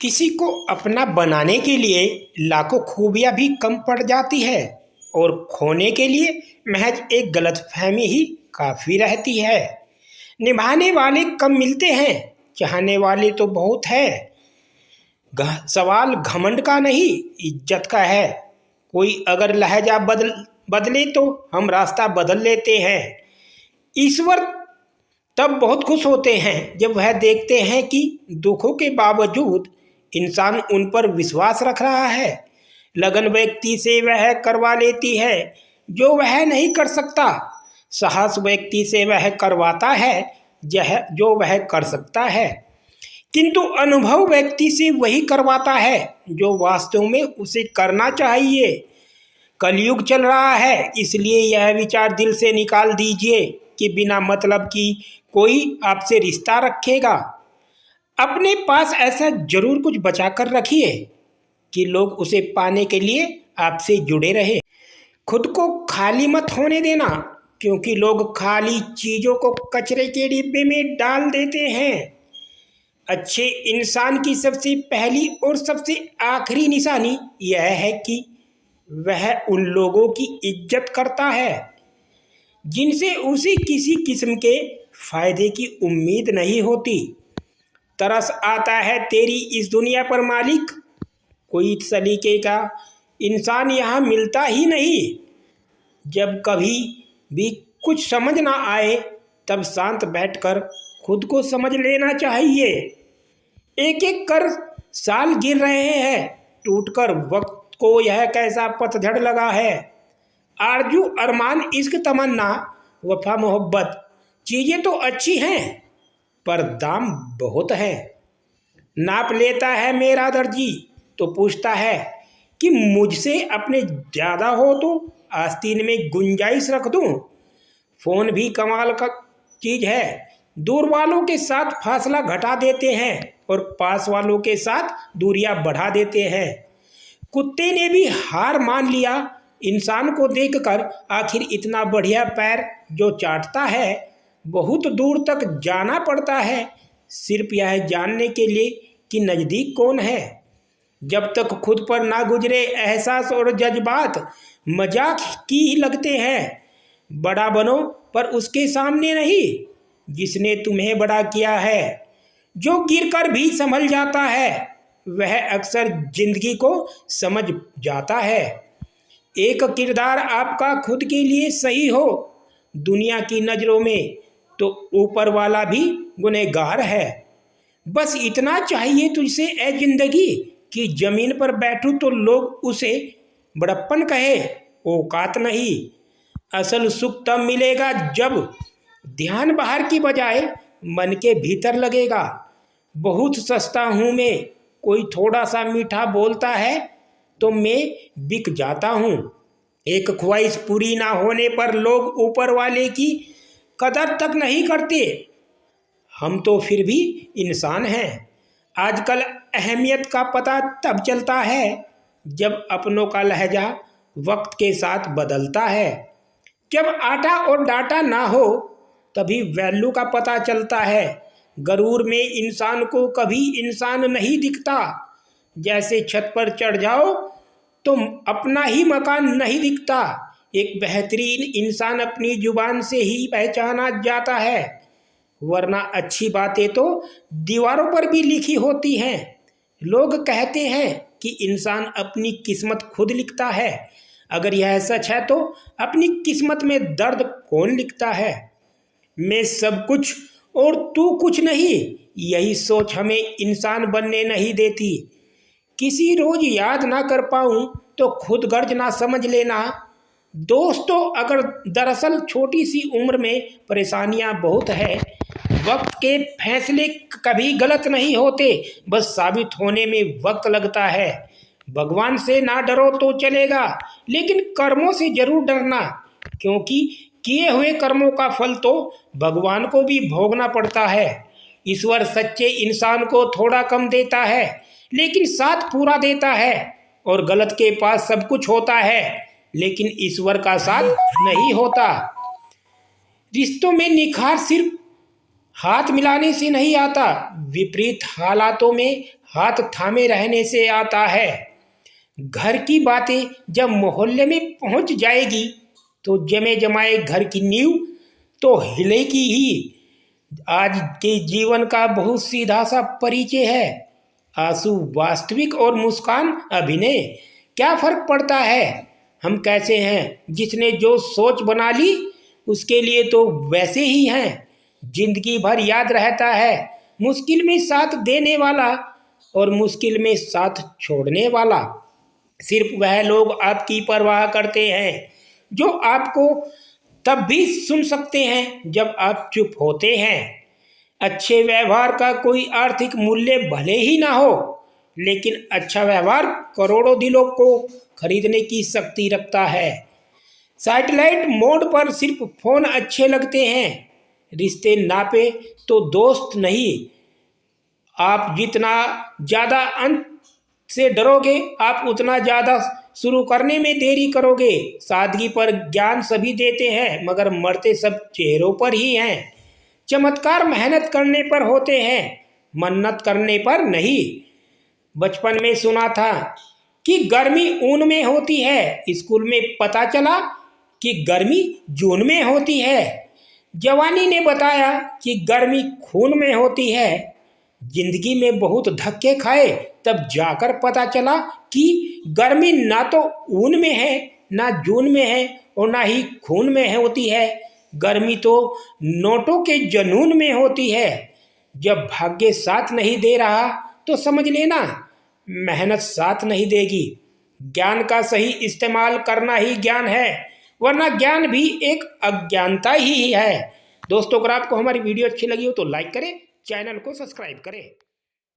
किसी को अपना बनाने के लिए लाखों खूबियां भी कम पड़ जाती है और खोने के लिए महज एक गलतफहमी ही काफ़ी रहती है। निभाने वाले कम मिलते हैं, चाहने वाले तो बहुत है। सवाल घमंड का नहीं, इज्जत का है। कोई अगर लहजा बदले तो हम रास्ता बदल लेते हैं। ईश्वर तब बहुत खुश होते हैं जब वह देखते हैं कि दुखों के बावजूद इंसान उन पर विश्वास रख रहा है। लगन व्यक्ति से वह करवा लेती है जो वह नहीं कर सकता। साहस व्यक्ति से वह करवाता है जो वह कर सकता है। किंतु अनुभव व्यक्ति से वही करवाता है जो वास्तव में उसे करना चाहिए। कलयुग चल रहा है, इसलिए यह विचार दिल से निकाल दीजिए कि बिना मतलब की कोई आपसे रिश्ता रखेगा। अपने पास ऐसा जरूर कुछ बचा कर रखिए कि लोग उसे पाने के लिए आपसे जुड़े रहे। खुद को खाली मत होने देना, क्योंकि लोग खाली चीज़ों को कचरे के डिब्बे में डाल देते हैं। अच्छे इंसान की सबसे पहली और सबसे आखिरी निशानी यह है कि वह उन लोगों की इज्जत करता है जिनसे उसे किसी किस्म के फायदे की उम्मीद नहीं होती। तरस आता है तेरी इस दुनिया पर मालिक, कोई सलीके का इंसान यहाँ मिलता ही नहीं। जब कभी भी कुछ समझ ना आए तब शांत बैठकर खुद को समझ लेना चाहिए। एक एक कर साल गिर रहे हैं, टूटकर वक्त को यह कैसा पतझड़ लगा है। आरजू अरमान इश्क तमन्ना वफा मोहब्बत चीज़ें तो अच्छी हैं, पर दाम बहुत है। नाप लेता है मेरा दर्जी तो पूछता है कि मुझसे अपने ज़्यादा हो तो आस्तीन में गुंजाइश रख दूं। फ़ोन भी कमाल का चीज़ है, दूर वालों के साथ फासला घटा देते हैं और पास वालों के साथ दूरियां बढ़ा देते हैं। कुत्ते ने भी हार मान लिया इंसान को देखकर। आखिर इतना बढ़िया पैर जो चाटता है, बहुत दूर तक जाना पड़ता है सिर्फ यह जानने के लिए कि नज़दीक कौन है। जब तक खुद पर ना गुजरे एहसास और जज्बात मजाक की ही लगते हैं। बड़ा बनो पर उसके सामने नहीं जिसने तुम्हें बड़ा किया है। जो गिरकर भी संभल जाता है वह अक्सर जिंदगी को समझ जाता है। एक किरदार आपका खुद के लिए सही हो दुनिया की नज़रों में तो ऊपर वाला भी गुनहगार है। बस इतना चाहिए तुझसे ए जिंदगी कि जमीन पर बैठूं तो लोग उसे बड़प्पन कहे, औकात नहीं। असल सुख तब मिलेगा जब ध्यान बाहर की बजाय मन के भीतर लगेगा। बहुत सस्ता हूँ मैं, कोई थोड़ा सा मीठा बोलता है तो मैं बिक जाता हूँ। एक ख्वाहिश पूरी ना होने पर लोग ऊपर वाले की कदर तक नहीं करते। हम तो फिर भी इंसान हैं। आजकल अहमियत का पता तब चलता है जब अपनों का लहजा वक्त के साथ बदलता है। जब आटा और डाटा ना हो तभी वैल्यू का पता चलता है। गरूर में इंसान को कभी इंसान नहीं दिखता। जैसे छत पर चढ़ जाओ तो अपना ही मकान नहीं दिखता। एक बेहतरीन इंसान अपनी जुबान से ही पहचाना जाता है, वरना अच्छी बातें तो दीवारों पर भी लिखी होती हैं। लोग कहते हैं कि इंसान अपनी किस्मत खुद लिखता है। अगर यह सच है तो अपनी किस्मत में दर्द कौन लिखता है? मैं सब कुछ और तू कुछ नहीं, यही सोच हमें इंसान बनने नहीं देती। किसी रोज याद ना कर पाऊं तो खुद गर्ज ना समझ लेना। दोस्तों, अगर दरअसल छोटी सी उम्र में परेशानियां बहुत है। वक्त के फैसले कभी गलत नहीं होते, बस साबित होने में वक्त लगता है। भगवान से ना डरो तो चलेगा, लेकिन कर्मों से जरूर डरना, क्योंकि किए हुए कर्मों का फल तो भगवान को भी भोगना पड़ता है। ईश्वर सच्चे इंसान को थोड़ा कम देता है लेकिन साथ पूरा देता है, और गलत के पास सब कुछ होता है लेकिन ईश्वर का साथ नहीं होता। रिश्तों में निखार सिर्फ हाथ मिलाने से नहीं आता, विपरीत हालातों में हाथ थामे रहने से आता है। घर की बातें जब मोहल्ले में पहुंच जाएगी तो जमे जमाए घर की नींव तो हिलेगी ही। आज के जीवन का बहुत सीधा सा परिचय है। आंसू वास्तविक और मुस्कान अभिनय। क्या फर्क पड़ता है हम कैसे हैं, जिसने जो सोच बना ली उसके लिए तो वैसे ही हैं। जिंदगी भर याद रहता है मुश्किल में साथ देने वाला और मुश्किल में साथ छोड़ने वाला। सिर्फ वह लोग आपकी परवाह करते हैं जो आपको तब भी सुन सकते हैं जब आप चुप होते हैं। अच्छे व्यवहार का कोई आर्थिक मूल्य भले ही ना हो, लेकिन अच्छा व्यवहार करोड़ों दिलों को खरीदने की शक्ति रखता है। सैटेलाइट मोड पर सिर्फ फोन अच्छे लगते हैं, रिश्ते नापे तो दोस्त नहीं। आप जितना ज़्यादा अंत से डरोगे आप उतना ज़्यादा शुरू करने में देरी करोगे। सादगी पर ज्ञान सभी देते हैं मगर मरते सब चेहरों पर ही हैं। चमत्कार मेहनत करने पर होते हैं, मन्नत करने पर नहीं। बचपन में सुना था कि गर्मी ऊन में होती है, स्कूल में पता चला कि गर्मी जून में होती है। जवानी ने बताया कि गर्मी खून में होती है। जिंदगी में बहुत धक्के खाए तब जाकर पता चला कि गर्मी ना तो ऊन में है, ना जून में है और ना ही खून में होती है। गर्मी तो नोटों के जनून में होती है। जब भाग्य साथ नहीं दे रहा तो समझ लेना मेहनत साथ नहीं देगी। ज्ञान का सही इस्तेमाल करना ही ज्ञान है, वरना ज्ञान भी एक अज्ञानता ही है। दोस्तों, अगर आपको हमारी वीडियो अच्छी लगी हो तो लाइक करें, चैनल को सब्सक्राइब करें।